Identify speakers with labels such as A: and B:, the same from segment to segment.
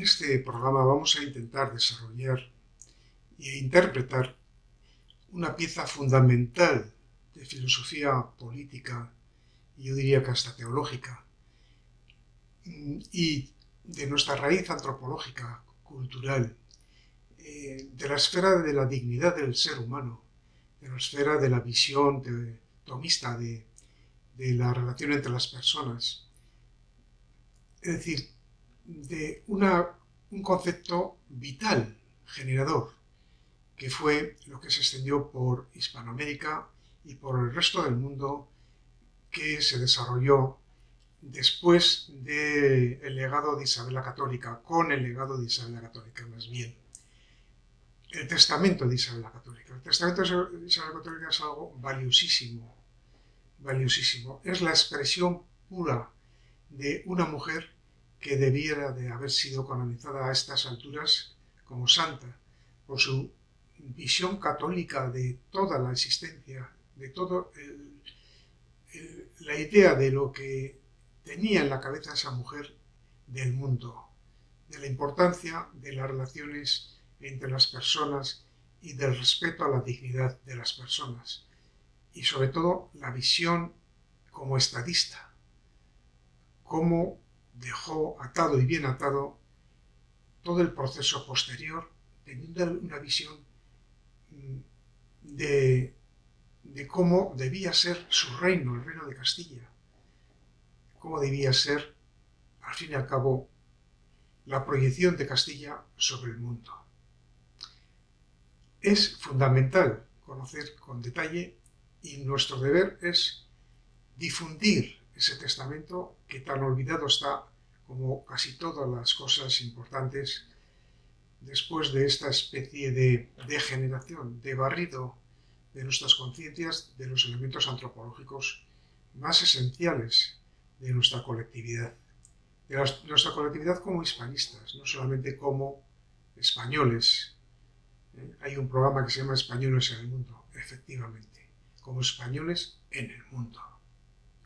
A: En este programa vamos a intentar desarrollar e interpretar una pieza fundamental de filosofía política, y yo diría que hasta teológica, y de nuestra raíz antropológica, cultural, de la esfera de la dignidad del ser humano, de la esfera de la visión tomista de la relación entre las personas. Es decir, de un concepto vital, generador, que fue lo que se extendió por Hispanoamérica y por el resto del mundo, que se desarrolló después del legado de Isabel la Católica, con el legado de Isabel la Católica, más bien. El testamento de Isabel la Católica. El testamento de Isabel la Católica es algo valiosísimo, valiosísimo. Es la expresión pura de una mujer que debiera de haber sido canonizada a estas alturas como santa, por su visión católica de toda la existencia, de todo la idea de lo que tenía en la cabeza esa mujer del mundo, de la importancia de las relaciones entre las personas y del respeto a la dignidad de las personas, y sobre todo la visión como estadista, cómo dejó atado y bien atado todo el proceso posterior, teniendo una visión de cómo debía ser su reino, el reino de Castilla, cómo debía ser, al fin y al cabo, la proyección de Castilla sobre el mundo. Es fundamental conocer con detalle, y nuestro deber es difundir ese testamento que tan olvidado está como casi todas las cosas importantes después de esta especie de degeneración, de barrido de nuestras conciencias, de los elementos antropológicos más esenciales de nuestra colectividad. De nuestra colectividad como hispanistas, no solamente como españoles. Hay un programa que se llama Españoles en el Mundo, efectivamente, como españoles en el mundo,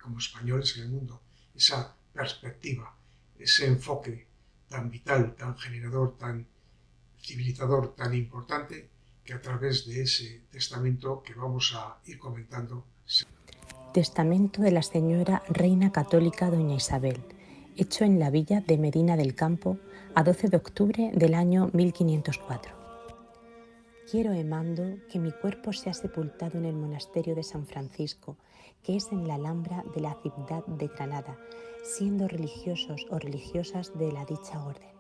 A: como españoles en el mundo. Esa perspectiva, ese enfoque tan vital, tan generador, tan civilizador, tan importante, que a través de ese testamento que vamos a ir comentando.
B: Testamento de la señora Reina Católica doña Isabel, hecho en la villa de Medina del Campo a 12 de octubre del año 1504. Quiero e mando que mi cuerpo sea sepultado en el monasterio de San Francisco, que es en la Alhambra de la ciudad de Granada, siendo religiosos o religiosas de la dicha orden,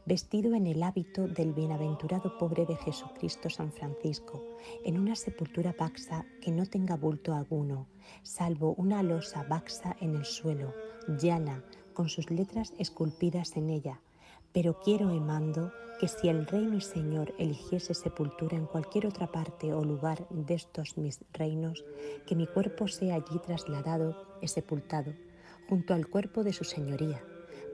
B: vestido en el hábito del bienaventurado pobre de Jesucristo San Francisco, en una sepultura baxa que no tenga bulto alguno, salvo una losa baxa en el suelo, llana, con sus letras esculpidas en ella. Pero quiero e mando que si el reino y señor eligiese sepultura en cualquier otra parte o lugar de estos mis reinos, que mi cuerpo sea allí trasladado y sepultado, junto al cuerpo de su señoría,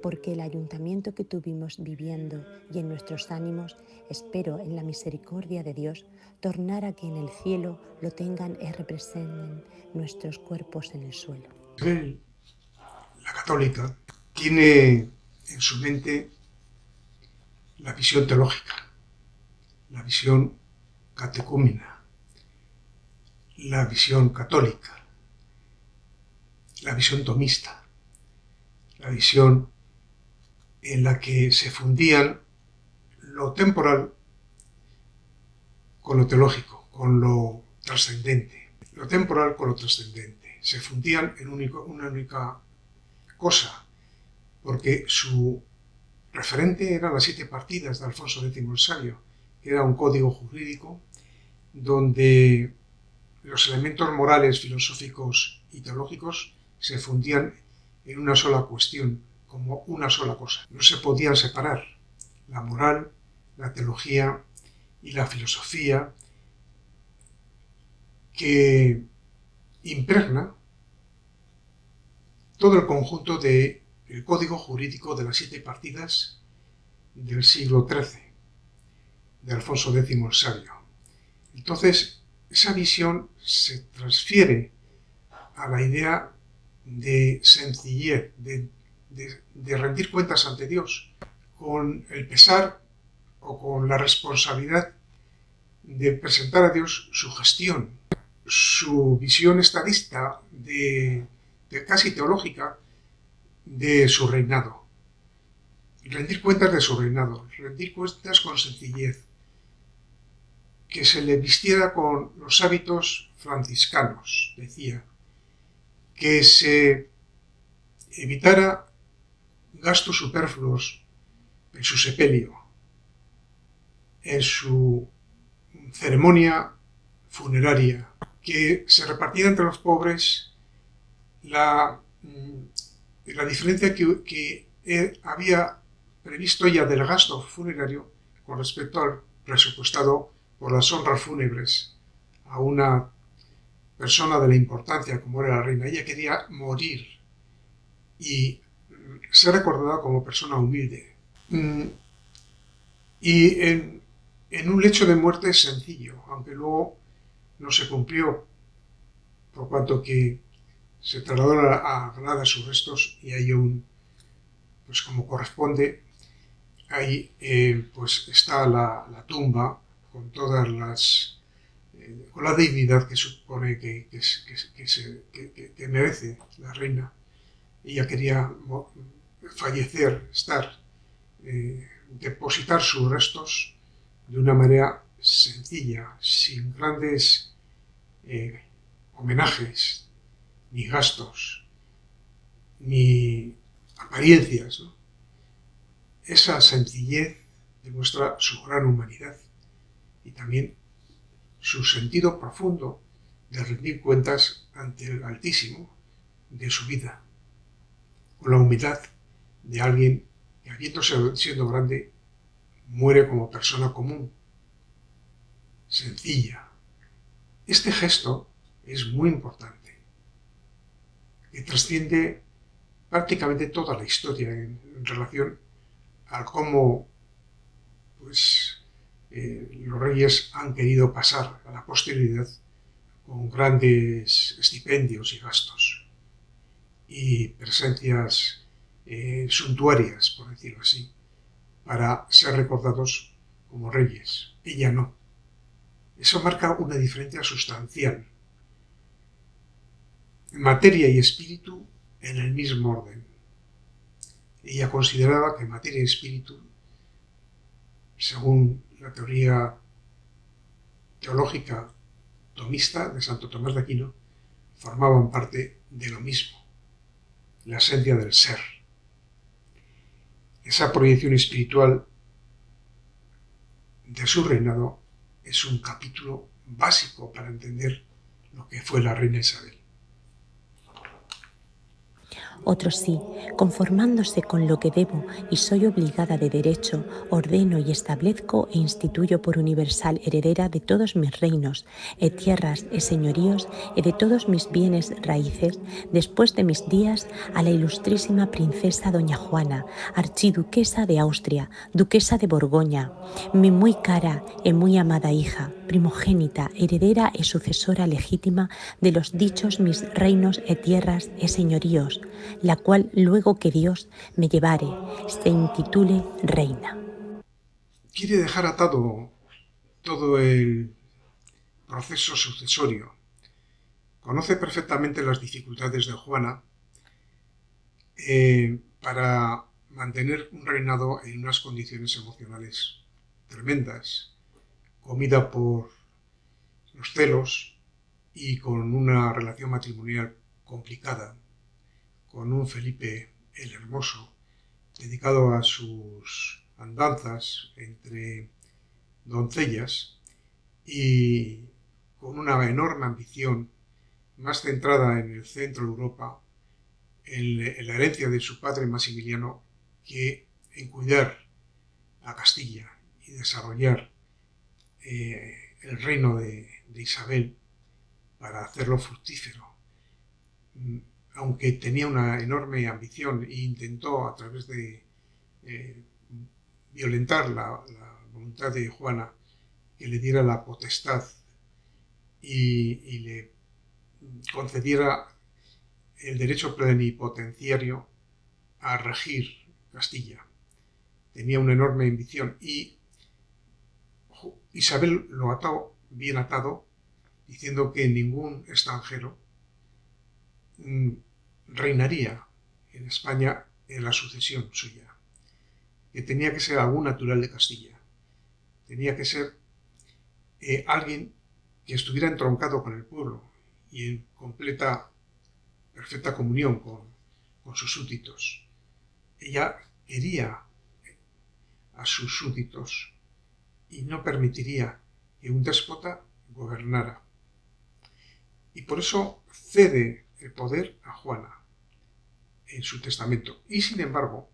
B: porque el ayuntamiento que tuvimos viviendo y en nuestros ánimos, espero en la misericordia de Dios, tornar a que en el cielo lo tengan y representen nuestros cuerpos en el suelo.
A: La católica tiene en su mente la visión teológica, la visión catecúmena, la visión católica, la visión tomista, la visión en la que se fundían lo temporal con lo teológico, con lo trascendente, lo temporal con lo trascendente. Se fundían en una única cosa, porque su referente eran las 7 partidas de Alfonso X el Sabio, que era un código jurídico donde los elementos morales, filosóficos y teológicos se fundían en una sola cuestión, como una sola cosa. No se podían separar la moral, la teología y la filosofía, que impregna todo el conjunto del código jurídico de las 7 partidas del siglo XIII, de Alfonso X el Sabio. Entonces, esa visión se transfiere a la idea de sencillez, de rendir cuentas ante Dios, con el pesar o con la responsabilidad de presentar a Dios su gestión, su visión estadista, de casi teológica, de su reinado. Rendir cuentas de su reinado, rendir cuentas con sencillez, que se le vistiera con los hábitos franciscanos, decía, que se evitara gastos superfluos en su sepelio, en su ceremonia funeraria, que se repartiera entre los pobres la diferencia que había previsto ya del gasto funerario con respecto al presupuestado por las honras fúnebres a una persona de la importancia como era la reina. Ella quería morir y ser recordada como persona humilde. Y en un lecho de muerte sencillo, aunque luego no se cumplió, por cuanto que se trasladó a Granada sus restos y hay pues como corresponde, ahí pues está la tumba con todas con la dignidad que supone que merece la reina. Ella quería fallecer, depositar sus restos de una manera sencilla, sin grandes homenajes, ni gastos, ni apariencias, ¿no? Esa sencillez demuestra su gran humanidad y también su sentido profundo de rendir cuentas ante el Altísimo de su vida, con la humildad de alguien que, habiéndose siendo grande, muere como persona común, sencilla. Este gesto es muy importante, que trasciende prácticamente toda la historia en relación a cómo pues, los reyes han querido pasar a la posteridad con grandes estipendios y gastos y presencias suntuarias, por decirlo así, para ser recordados como reyes. Ella no. Eso marca una diferencia sustancial. Materia y espíritu en el mismo orden. Ella consideraba que materia y espíritu, según la teoría teológica tomista de Santo Tomás de Aquino, formaban parte de lo mismo, la esencia del ser. Esa proyección espiritual de su reinado es un capítulo básico para entender lo que fue la reina Isabel.
B: Otros sí, conformándose con lo que debo y soy obligada de derecho, ordeno y establezco e instituyo por universal heredera de todos mis reinos, tierras, señoríos, de todos mis bienes raíces, después de mis días, a la ilustrísima princesa doña Juana, archiduquesa de Austria, duquesa de Borgoña, mi muy cara y muy amada hija, primogénita, heredera y sucesora legítima de los dichos mis reinos tierras señoríos, la cual luego que Dios me llevare, se intitule reina.
A: Quiere dejar atado todo el proceso sucesorio. Conoce perfectamente las dificultades de Juana para mantener un reinado en unas condiciones emocionales tremendas, comida por los celos y con una relación matrimonial complicada, con un Felipe el Hermoso, dedicado a sus andanzas entre doncellas y con una enorme ambición más centrada en el centro de Europa, en la herencia de su padre Maximiliano, que en cuidar a Castilla y desarrollar el reino de Isabel para hacerlo fructífero. Aunque tenía una enorme ambición e intentó a través de violentar la voluntad de Juana que le diera la potestad y le concediera el derecho plenipotenciario a regir Castilla. tenía una enorme ambición y Isabel lo ató, bien atado, diciendo que ningún extranjero reinaría en España en la sucesión suya, que tenía que ser algún natural de Castilla, tenía que ser alguien que estuviera entroncado con el pueblo y en perfecta comunión con sus súbditos. Ella quería a sus súbditos y no permitiría que un déspota gobernara. Y por eso cede el poder a Juana en su testamento. Y sin embargo,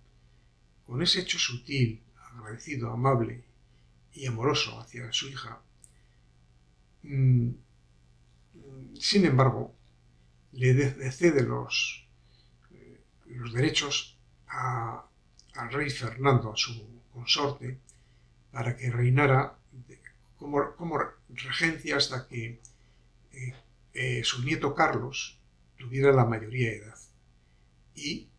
A: con ese hecho sutil, agradecido, amable y amoroso hacia su hija, sin embargo, le cede los derechos al rey Fernando, a su consorte, para que reinara como regencia hasta que su nieto Carlos tuviera la mayoría de edad y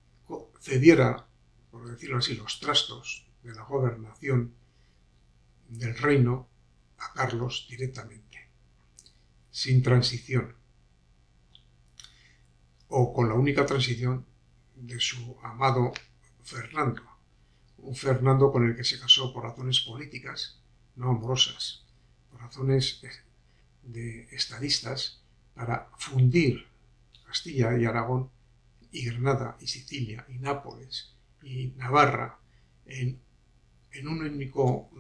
A: cediera, por decirlo así, los trastos de la gobernación del reino a Carlos directamente, sin transición, o con la única transición de su amado Fernando, un Fernando con el que se casó por razones políticas, no amorosas, por razones estadistas, para fundir Castilla y Aragón y Granada y Sicilia y Nápoles y Navarra en un único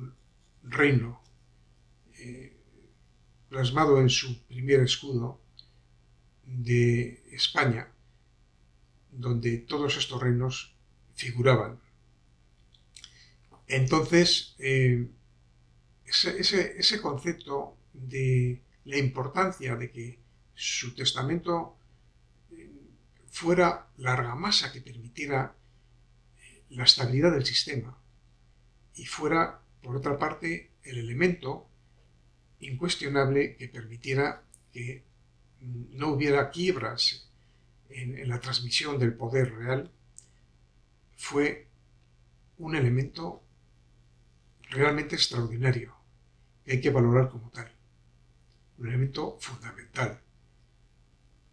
A: reino, plasmado en su primer escudo de España, donde todos estos reinos figuraban. Entonces, ese concepto de la importancia de que su testamento fuera la argamasa que permitiera la estabilidad del sistema y fuera, por otra parte, el elemento incuestionable que permitiera que no hubiera quiebras en la transmisión del poder real, fue un elemento realmente extraordinario que hay que valorar como tal, un elemento fundamental,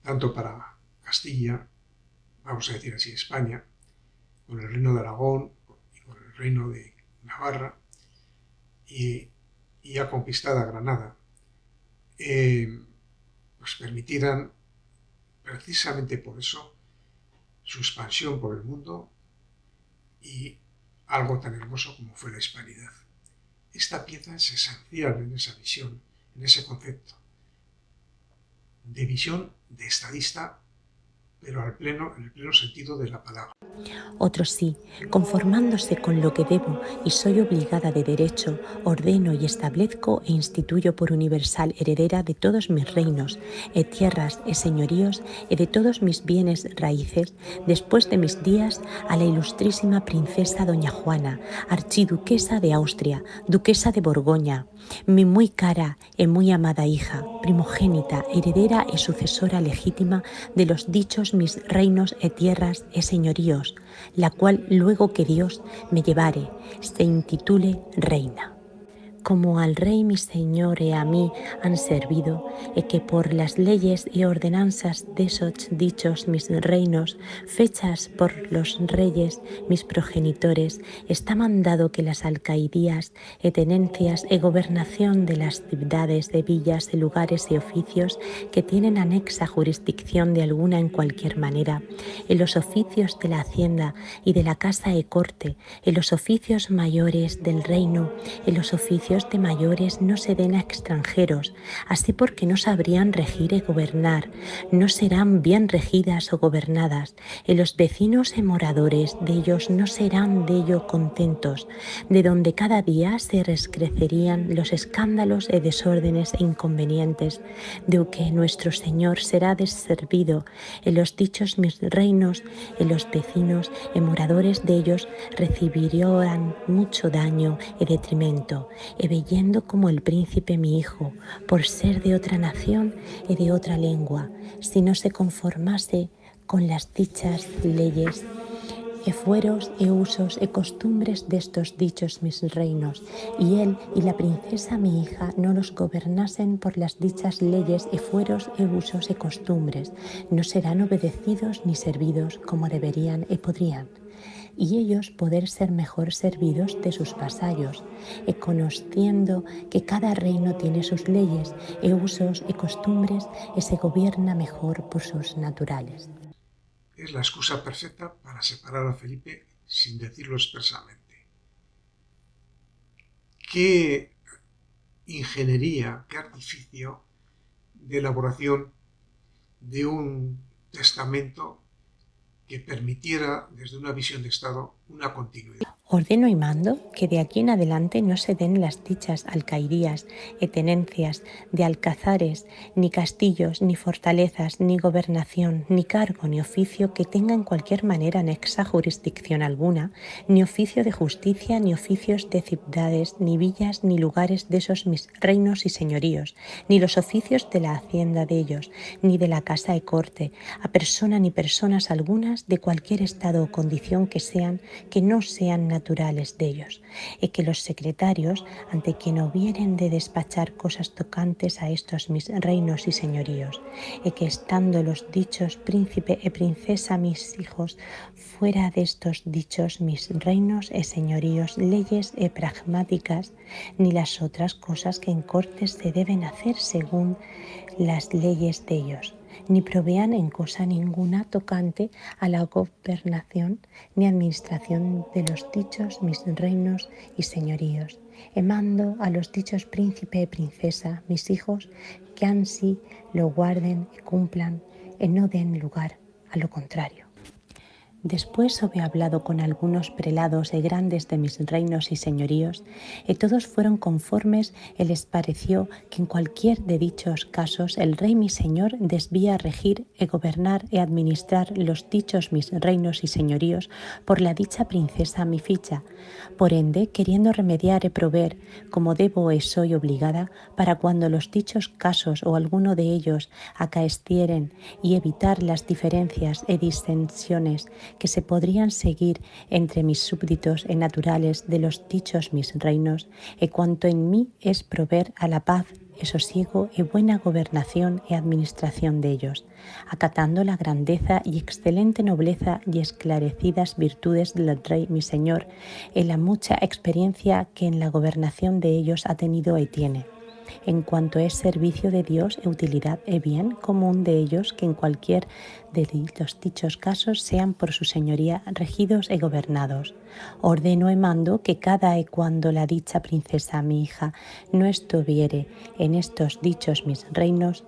A: tanto para Castilla, vamos a decir así, España, con el reino de Aragón y con el reino de Navarra y ya conquistada Granada, pues permitieran, precisamente por eso, su expansión por el mundo y algo tan hermoso como fue la hispanidad. Esta pieza es esencial en esa visión, en ese concepto de visión de estadista, pero en el pleno sentido de la palabra.
B: Otros sí, conformándose con lo que debo y soy obligada de derecho, ordeno y establezco e instituyo por universal heredera de todos mis reinos, tierras, señoríos, de todos mis bienes raíces, después de mis días, a la ilustrísima princesa doña Juana, archiduquesa de Austria, duquesa de Borgoña, mi muy cara y muy amada hija, primogénita, heredera y sucesora legítima de los dichos mis reinos tierras señoríos, la cual luego que Dios me llevare, se intitule reina. Como al rey mi señor a mí han servido, que por las leyes y ordenanzas de esos dichos mis reinos, fechas por los reyes mis progenitores, está mandado que las alcaidías, tenencias y gobernación de las ciudades, de villas, de lugares y oficios que tienen anexa jurisdicción de alguna en cualquier manera, en los oficios de la hacienda y de la casa y corte, en los oficios mayores del reino, en los oficios de mayores no se den a extranjeros, así porque no sabrían regir y gobernar, no serán bien regidas o gobernadas, y los vecinos y moradores de ellos no serán de ello contentos, de donde cada día se rescrecerían los escándalos y desórdenes e inconvenientes, de que nuestro Señor será deservido en los dichos mis reinos, en los vecinos y moradores de ellos recibirían mucho daño y detrimento, y veyendo como el príncipe mi hijo, por ser de otra nación y de otra lengua, si no se conformase con las dichas leyes, e fueros e usos e costumbres destos dichos mis reinos, y él y la princesa mi hija no los gobernasen por las dichas leyes e fueros e usos e costumbres, no serán obedecidos ni servidos como deberían e podrían, y ellos poder ser mejor servidos de sus vasallos, e conociendo que cada reino tiene sus leyes e usos e costumbres e se gobierna mejor por sus naturales.
A: Es la excusa perfecta para separar a Felipe sin decirlo expresamente. ¿Qué ingeniería, qué artificio de elaboración de un testamento que permitiera, desde una visión de Estado, una continuidad?
B: Ordeno y mando que de aquí en adelante no se den las dichas alcaidías e tenencias de alcazares, ni castillos, ni fortalezas, ni gobernación, ni cargo, ni oficio que tenga en cualquier manera anexa jurisdicción alguna, ni oficio de justicia, ni oficios de ciudades, ni villas, ni lugares de esos mis reinos y señoríos, ni los oficios de la hacienda de ellos, ni de la casa de corte, a persona ni personas algunas de cualquier estado o condición que no sean naturales de ellos, y que los secretarios, ante quien hubieren de despachar cosas tocantes a estos mis reinos y señoríos, y que estando los dichos príncipe e princesa mis hijos fuera de estos dichos mis reinos e señoríos, leyes e pragmáticas, ni las otras cosas que en cortes se deben hacer según las leyes de ellos, ni provean en cosa ninguna tocante a la gobernación ni administración de los dichos mis reinos y señoríos. E mando a los dichos príncipe e princesa, mis hijos, que ansí lo guarden y cumplan, y no den lugar a lo contrario. Después hube hablado con algunos prelados e grandes de mis reinos y señoríos, y todos fueron conformes, y les pareció que en cualquier de dichos casos el rey mi señor desvía regir e gobernar e administrar los dichos mis reinos y señoríos por la dicha princesa mi ficha. Por ende, queriendo remediar e proveer, como debo e soy obligada, para cuando los dichos casos o alguno de ellos acaecieren y evitar las diferencias e disensiones que se podrían seguir entre mis súbditos e naturales de los dichos mis reinos, e cuanto en mí es proveer a la paz e sosiego e buena gobernación e administración de ellos, acatando la grandeza y excelente nobleza y esclarecidas virtudes del Rey mi Señor, en la mucha experiencia que en la gobernación de ellos ha tenido y tiene, en cuanto es servicio de Dios e utilidad e bien común de ellos, que en cualquier de los dichos casos sean por su señoría regidos y gobernados. Ordeno y mando que cada y cuando la dicha princesa mi hija no estuviere en estos dichos mis reinos,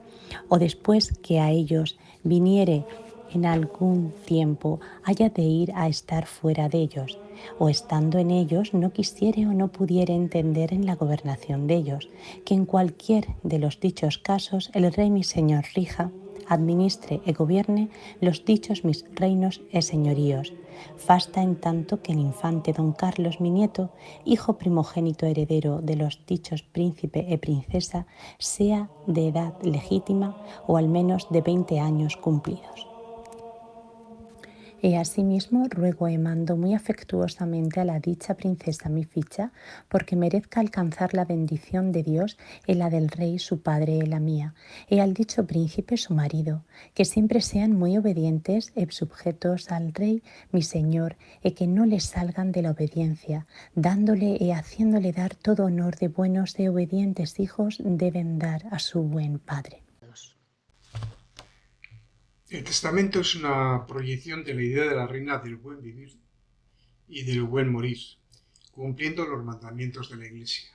B: o después que a ellos viniere en algún tiempo haya de ir a estar fuera de ellos, o estando en ellos no quisiere o no pudiere entender en la gobernación de ellos, que en cualquier de los dichos casos el rey mi señor rija, administre e gobierne los dichos mis reinos e señoríos. Fasta en tanto que el infante don Carlos mi nieto, hijo primogénito heredero de los dichos príncipe e princesa, sea de edad legítima o al menos de 20 años cumplidos. Y asimismo ruego y mando muy afectuosamente a la dicha princesa mi ficha, porque merezca alcanzar la bendición de Dios y la del rey su padre y la mía, y al dicho príncipe su marido, que siempre sean muy obedientes y sujetos al rey mi señor, y que no les salgan de la obediencia, dándole y haciéndole dar todo honor de buenos y obedientes hijos deben dar a su buen padre.
A: El testamento es una proyección de la idea de la reina del buen vivir y del buen morir, cumpliendo los mandamientos de la Iglesia,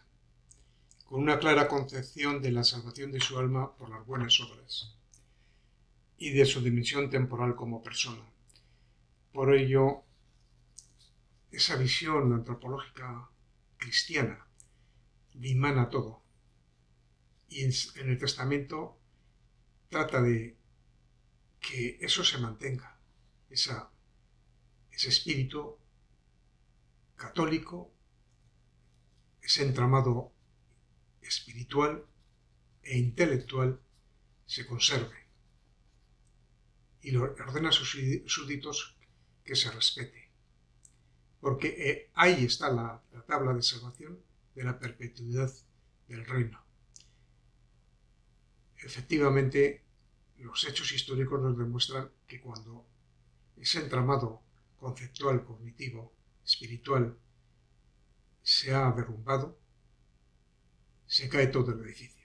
A: con una clara concepción de la salvación de su alma por las buenas obras y de su dimensión temporal como persona. Por ello, esa visión antropológica cristiana dimana todo, y en el testamento trata de que eso se mantenga, ese espíritu católico, ese entramado espiritual e intelectual se conserve, y ordena a sus súbditos que se respete. porque ahí está la tabla de salvación de la perpetuidad del reino. Efectivamente, los hechos históricos nos demuestran que cuando ese entramado conceptual, cognitivo, espiritual se ha derrumbado, se cae todo el edificio.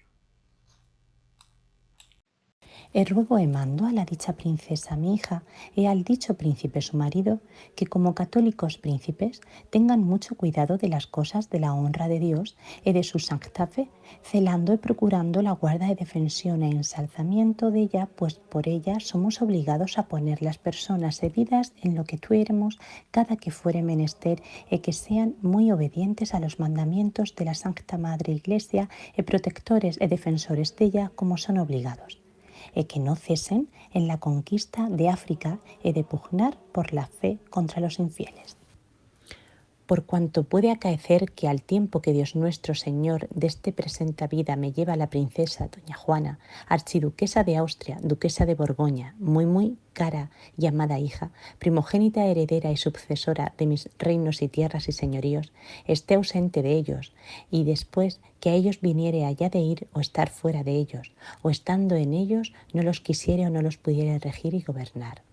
B: Ruego e mando a la dicha princesa mi hija y al dicho príncipe su marido que como católicos príncipes tengan mucho cuidado de las cosas de la honra de Dios y de su sancta fe, celando y procurando la guarda y defensión e ensalzamiento de ella, pues por ella somos obligados a poner las personas heridas en lo que tuéremos cada que fuere menester y que sean muy obedientes a los mandamientos de la Santa Madre Iglesia y protectores y defensores de ella como son obligados, y que no cesen en la conquista de África y de pugnar por la fe contra los infieles. Por cuanto puede acaecer que al tiempo que Dios nuestro Señor de este presente vida me lleva la princesa doña Juana, archiduquesa de Austria, duquesa de Borgoña, muy cara y amada hija, primogénita heredera y sucesora de mis reinos y tierras y señoríos, esté ausente de ellos, y después que a ellos viniere allá de ir o estar fuera de ellos, o estando en ellos no los quisiere o no los pudiere regir y gobernar.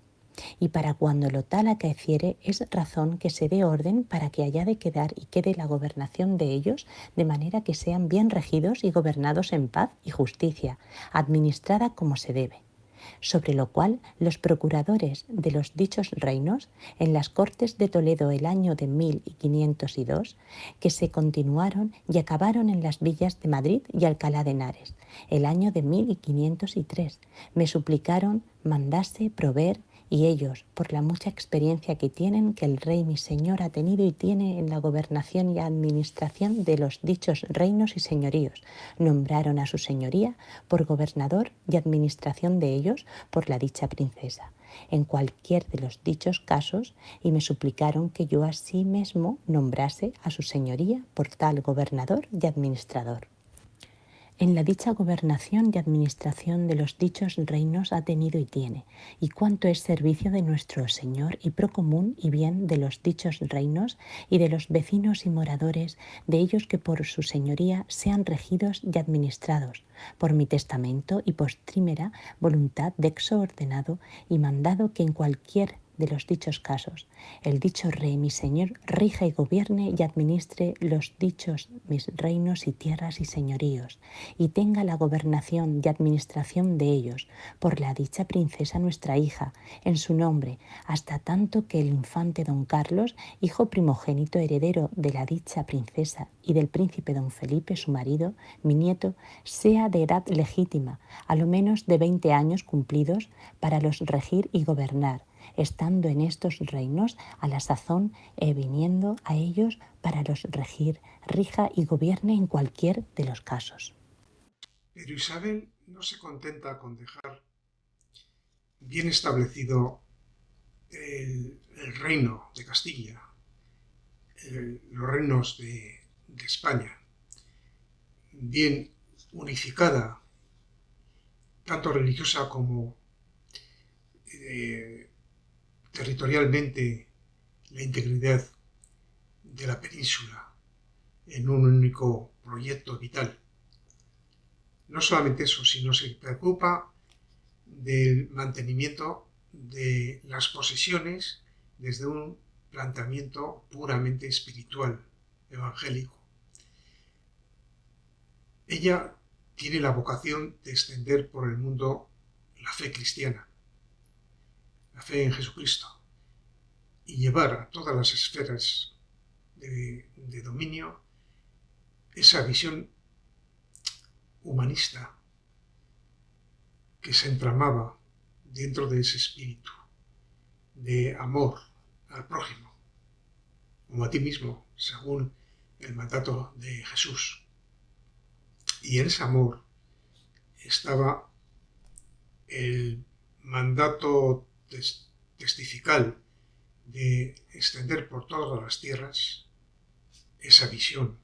B: Y para cuando lo tal acaeciere es razón que se dé orden para que haya de quedar y quede la gobernación de ellos, de manera que sean bien regidos y gobernados en paz y justicia, administrada como se debe. Sobre lo cual los procuradores de los dichos reinos, en las Cortes de Toledo el año de 1502, que se continuaron y acabaron en las villas de Madrid y Alcalá de Henares, el año de 1503, me suplicaron mandase proveer, y ellos, por la mucha experiencia que tienen, que el rey mi señor ha tenido y tiene en la gobernación y administración de los dichos reinos y señoríos, nombraron a su señoría por gobernador y administración de ellos por la dicha princesa, en cualquier de los dichos casos, y me suplicaron que yo así mismo nombrase a su señoría por tal gobernador y administrador. En la dicha gobernación y administración de los dichos reinos ha tenido y tiene, y cuanto es servicio de nuestro Señor y procomún y bien de los dichos reinos y de los vecinos y moradores de ellos que por su señoría sean regidos y administrados, por mi testamento y postrímera voluntad dexo ordenado y mandado que en cualquier de los dichos casos, el dicho rey mi señor rija y gobierne y administre los dichos mis reinos y tierras y señoríos, y tenga la gobernación y administración de ellos por la dicha princesa nuestra hija, en su nombre, hasta tanto que el infante don Carlos, hijo primogénito heredero de la dicha princesa y del príncipe don Felipe su marido, mi nieto, sea de edad legítima, a lo menos de 20 años cumplidos, para los regir y gobernar, estando en estos reinos a la sazón viniendo a ellos para los regir, rija y gobierne en cualquier de los casos.
A: Pero Isabel no se contenta con dejar bien establecido el reino de Castilla, los reinos de España, bien unificada, tanto religiosa como territorialmente, la integridad de la península en un único proyecto vital. No solamente eso, sino se preocupa del mantenimiento de las posesiones desde un planteamiento puramente espiritual, evangélico. Ella tiene la vocación de extender por el mundo la fe cristiana, la fe en Jesucristo, y llevar a todas las esferas de dominio esa visión humanista que se entramaba dentro de ese espíritu de amor al prójimo, como a ti mismo, según el mandato de Jesús. Y en ese amor estaba el mandato testifical de extender por todas las tierras esa visión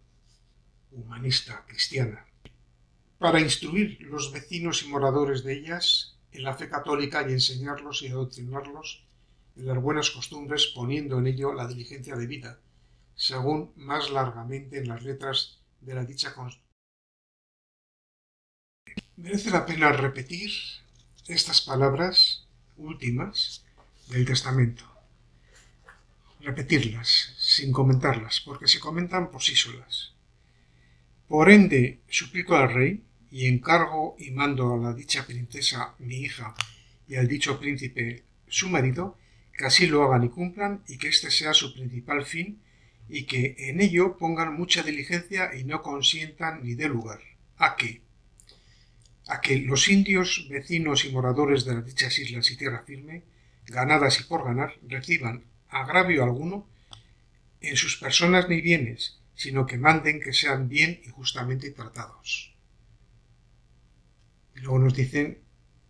A: humanista cristiana, para instruir los vecinos y moradores de ellas en la fe católica y enseñarlos y adoctrinarlos las buenas costumbres, poniendo en ello la diligencia debida, según más largamente en las letras de la dicha constitución. Merece la pena repetir estas palabras últimas del testamento. Repetirlas, sin comentarlas, porque se comentan por sí solas. Por ende, suplico al rey, y encargo y mando a la dicha princesa, mi hija, y al dicho príncipe, su marido, que así lo hagan y cumplan, y que este sea su principal fin, y que en ello pongan mucha diligencia y no consientan ni dé lugar. ¿A qué? A que los indios, vecinos y moradores de las dichas islas y tierra firme, ganadas y por ganar, reciban agravio alguno en sus personas ni bienes, sino que manden que sean bien y justamente tratados. Y luego nos dicen,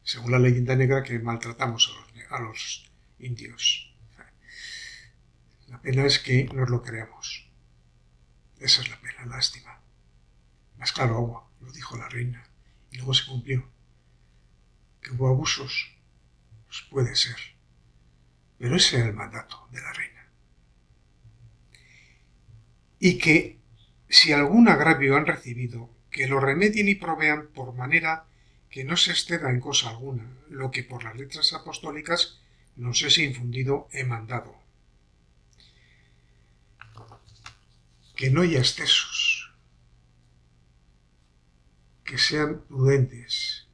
A: según la leyenda negra, que maltratamos a los indios. La pena es que nos lo creamos. Esa es la pena, lástima. Más claro agua, lo dijo la reina, y luego se cumplió. Que hubo abusos, pues puede ser, pero ese era el mandato de la reina. Y que, si algún agravio han recibido, que lo remedien y provean por manera que no se exceda en cosa alguna, lo que por las letras apostólicas nos es infundido he mandado. Que no haya excesos, que sean prudentes,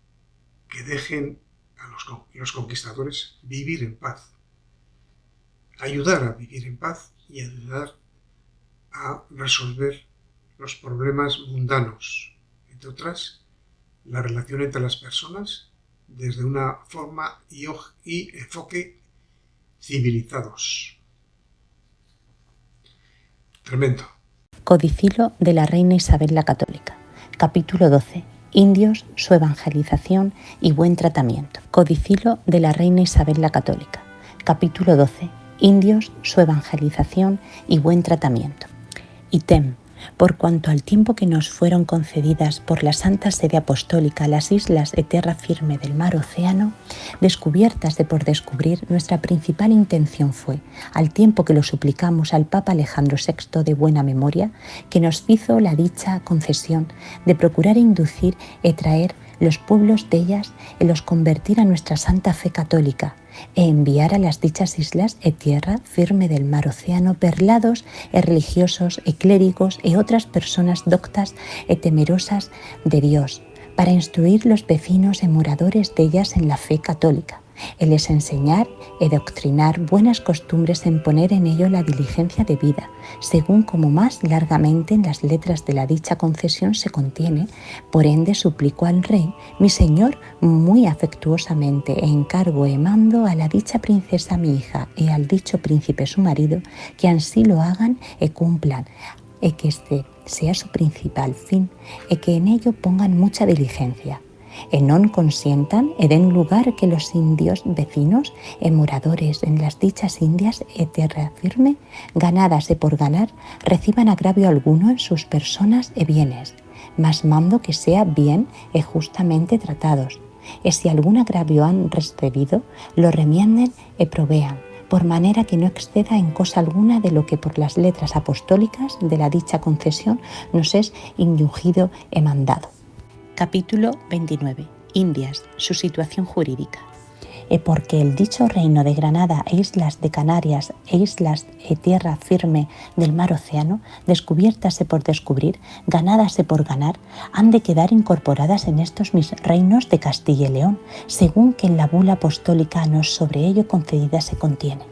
A: que dejen a los conquistadores vivir en paz, ayudar a vivir en paz y ayudar a resolver los problemas mundanos, entre otras, la relación entre las personas desde una forma y enfoque civilizados. Tremendo.
B: Codicilo de la Reina Isabel la Católica. Capítulo 12. Indios, su evangelización y buen tratamiento. Codicilo de la Reina Isabel la Católica. Capítulo 12. Indios, su evangelización y buen tratamiento. Item. Por cuanto al tiempo que nos fueron concedidas por la Santa Sede Apostólica las islas de tierra firme del mar Océano, descubiertas de por descubrir, nuestra principal intención fue, al tiempo que lo suplicamos al Papa Alejandro VI de buena memoria, que nos hizo la dicha concesión de procurar inducir y traer los pueblos de ellas y los convertir a nuestra santa fe católica, e enviar a las dichas islas e tierra firme del mar Océano perlados e religiosos e clérigos e otras personas doctas e temerosas de Dios, para instruir los vecinos e moradores de ellas en la fe católica, e les enseñar e doctrinar buenas costumbres en poner en ello la diligencia debida, según como más largamente en las letras de la dicha concesión se contiene. Por ende suplico al rey, mi señor, muy afectuosamente e encargo e mando a la dicha princesa mi hija y al dicho príncipe su marido, que ansí lo hagan e cumplan, e que este sea su principal fin, e que en ello pongan mucha diligencia, e non consientan e den lugar que los indios vecinos e moradores en las dichas indias e tierra firme, ganadas e por ganar, reciban agravio alguno en sus personas e bienes, mas mando que sea bien e justamente tratados, e si algún agravio han recibido, lo remienden e provean, por manera que no exceda en cosa alguna de lo que por las letras apostólicas de la dicha concesión nos es inducido e mandado. Capítulo 29. Indias, su situación jurídica. E porque el dicho reino de Granada e islas de Canarias e islas e tierra firme del mar Océano, descubiertase por descubrir, ganádase por ganar, han de quedar incorporadas en estos mis reinos de Castilla y León, según que en la bula apostólica nos sobre ello concedida se contiene.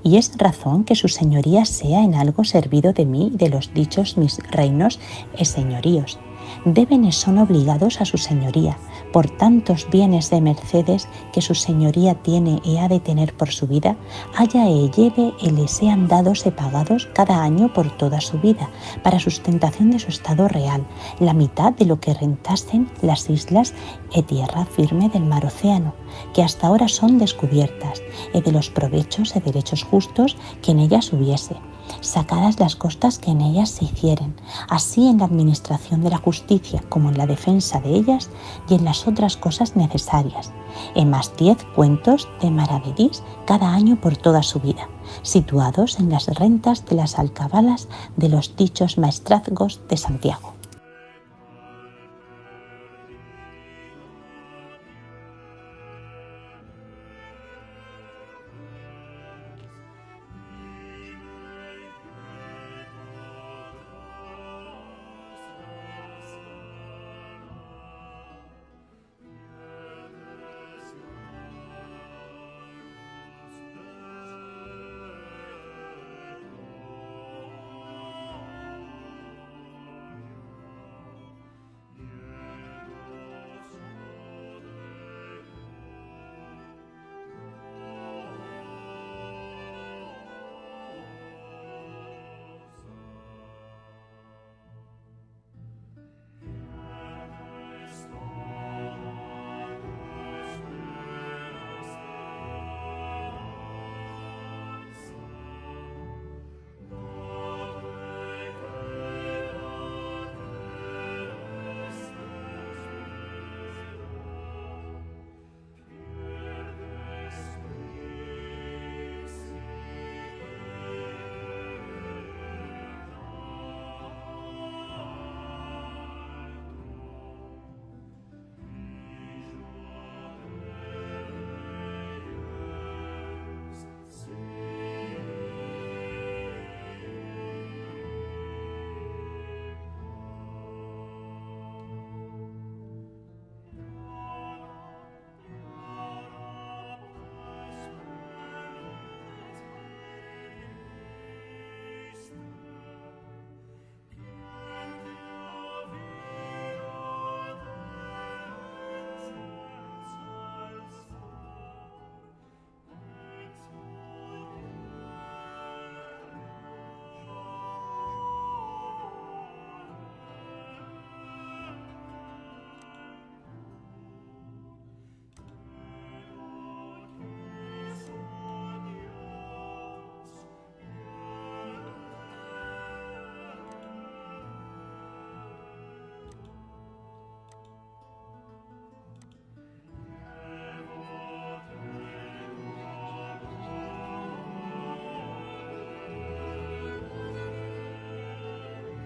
B: Y es razón que su señoría sea en algo servido de mí de los dichos mis reinos e señoríos. Deben y son obligados a su señoría, por tantos bienes de mercedes que su señoría tiene y ha de tener por su vida, haya e lleve y les sean dados y pagados cada año por toda su vida, para sustentación de su estado real, la mitad de lo que rentasen las islas e tierra firme del mar Océano, que hasta ahora son descubiertas, y de los provechos y derechos justos que en ellas hubiese, sacadas las costas que en ellas se hicieren, así en la administración de la justicia como en la defensa de ellas y en las otras cosas necesarias, en más 10 cuentos de maravedís cada año por toda su vida, situados en las rentas de las alcabalas de los dichos maestrazgos de Santiago.